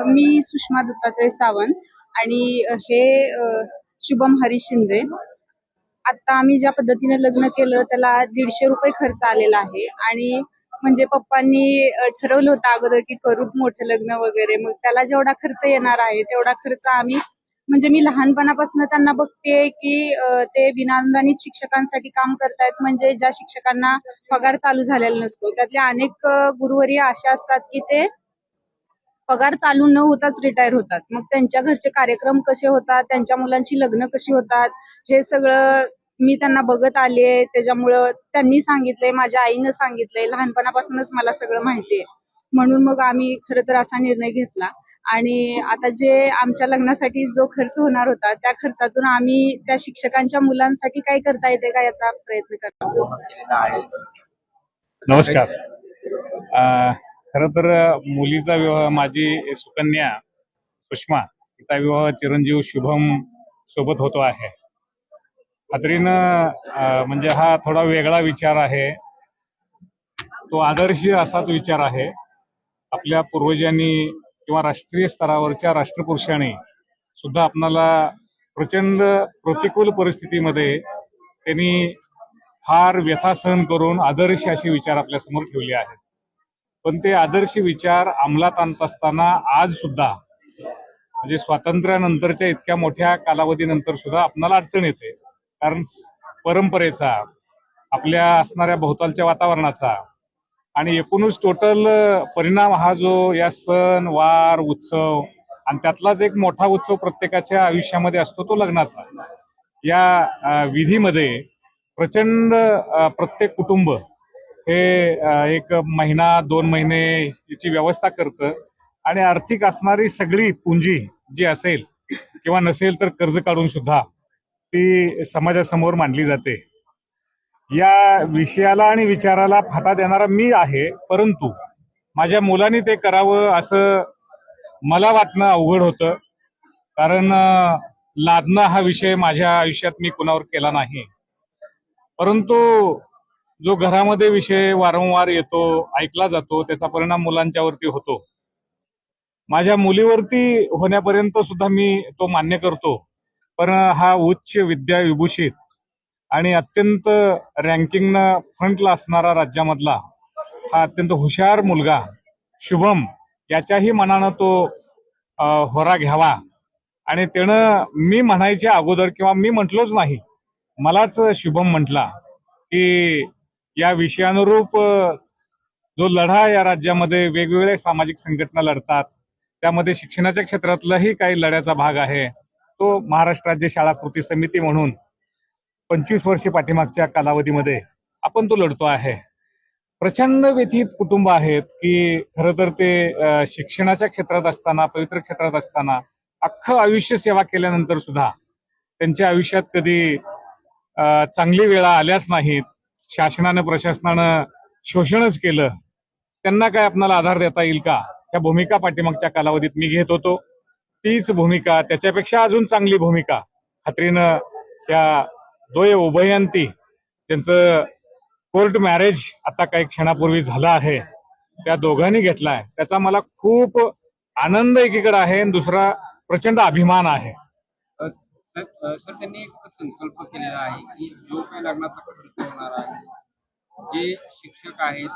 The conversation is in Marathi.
मी सुषमा दत्तात्रय सावंत आणि हे शुभम हरीश शिंदे. आता आम्ही ज्या पद्धतीने लग्न केलं त्याला ₹150 खर्च आलेला आहे आणि म्हणजे पप्पांनी ठरवलं होतं अगोदर की करूच मोठं लग्न वगैरे. मग त्याला जेवढा खर्च येणार आहे तेवढा खर्च आम्ही म्हणजे मी लहानपणापासून त्यांना बघते की ते विनाअनुदानित शिक्षकांसाठी काम करतायत. म्हणजे ज्या शिक्षकांना पगार चालू झालेला नसतो त्यातले अनेक गुरुवर्य असे असतात की ते पगार चालू न होताच रिटायर होतात. मग त्यांच्या घरचे कार्यक्रम कसे होतात, त्यांच्या मुलांची लग्न कशी होतात, हे सगळं मी त्यांना बघत आले. त्याच्यामुळं त्यांनी सांगितलंय, माझ्या आईनं सांगितलंय, लहानपणापासूनच मला सगळं माहितीये. म्हणून मग आम्ही खरं तर असा निर्णय घेतला आणि आता जे आमच्या लग्नासाठी जो खर्च होणार होता त्या खर्चातून आम्ही त्या शिक्षकांच्या मुलांसाठी काय करता येते का याचा प्रयत्न करतो. नमस्कार. खरं तर मुलीचा विवाह माझी सुकन्या सुषमा तिचा विवाह चिरंजीव शुभम सोबत होतो आहे. खात्रीनं म्हणजे हा थोडा वेगळा विचार आहे. तो आदर्श असाच विचार आहे. आपल्या पूर्वजांनी किंवा राष्ट्रीय स्तरावरच्या राष्ट्रपुरुषांनी सुद्धा आपणाला प्रचंड प्रतिकूल परिस्थितीमध्ये त्यांनी फार व्यथा सहन करून आदर्श असे विचार आपल्या समोर ठेवले आहेत. पण ते आदर्श विचार अंमलात आणत असताना आज सुद्धा म्हणजे स्वातंत्र्यानंतरच्या इतक्या मोठ्या कालावधीनंतर सुद्धा आपणाला अडचण येते. कारण परंपरेचा, आपल्या असणाऱ्या भोवतालच्या वातावरणाचा आणि एकूणच टोटल परिणाम हा जो या सण वार उत्सव आणि त्यातलाच एक मोठा उत्सव प्रत्येकाच्या आयुष्यामध्ये असतो तो लग्नाचा. या विधीमध्ये प्रचंड प्रत्येक कुटुंब हे एक महिना 2 महिने याची व्यवस्था करतं आणि आर्थिक असणारी सगळी पुंजी जी असेल किंवा नसेल तर कर्ज काढून सुद्धा ती समाजासमोर मांडली जाते. या विषयाला आणि विचाराला फाटा देणारा मी आहे, परंतु माझ्या मुलांनी ते करावं असं मला वाटणं अवघड होतं. कारण लादणं हा विषय माझ्या आयुष्यात मी कुणावर केला नाही, परंतु जो घरामध्ये विषय वारंवार येतो, ऐकला जातो, त्याचा परिणाम मुलांच्यावरती होतो. माझ्या मुलीवरती होण्यापर्यंत सुद्धा मी तो मान्य करतो. पण हा उच्च विद्या विभूषित आणि अत्यंत रँकिंगनं फ्रंटला असणारा राज्यामधला हा अत्यंत हुशार मुलगा शुभम याच्याही मनानं तो होरा घ्यावा. आणि त्यानं मी म्हणायच्या अगोदर किंवा मी म्हटलोच नाही, मलाच शुभम म्हटला की या विषयानुरूप जो लढा या राज्यामध्ये वेगवेगळ्या सामाजिक संघटना लढतात, त्यामध्ये शिक्षणाच्या क्षेत्रातलाही काही लढ्याचा भाग आहे. तो महाराष्ट्र राज्य शाळा कृती समिती म्हणून 25 वर्षे पाठीमागच्या कालावधीमध्ये आपण तो लढतो आहे. प्रचंड व्यथित कुटुंब आहेत की खरं तर ते शिक्षणाच्या क्षेत्रात असताना, पवित्र क्षेत्रात असताना अख्खं आयुष्य सेवा केल्यानंतर सुद्धा त्यांच्या आयुष्यात कधी चांगली वेळा आल्याच नाहीत. शासनानं प्रशासनानं शोषणच केलं. त्यांना काय आपल्याला आधार देता येईल का, त्या भूमिका पाठीमागच्या कालावधीत मी घेत होतो. तीच भूमिका, त्याच्यापेक्षा अजून चांगली भूमिका खात्रीनं त्या दोय उभयंती त्यांचं कोर्ट मॅरेज आता काही क्षणापूर्वी झालं आहे त्या दोघांनी घेतलाय. त्याचा मला खूप आनंद एकीकडे आहे आणि दुसरा प्रचंड अभिमान आहे. सर त्यांनी एक संकल्प केलेला आहे की जो काही लग्नाचा खर्च होणार आहे, जे शिक्षक आहेत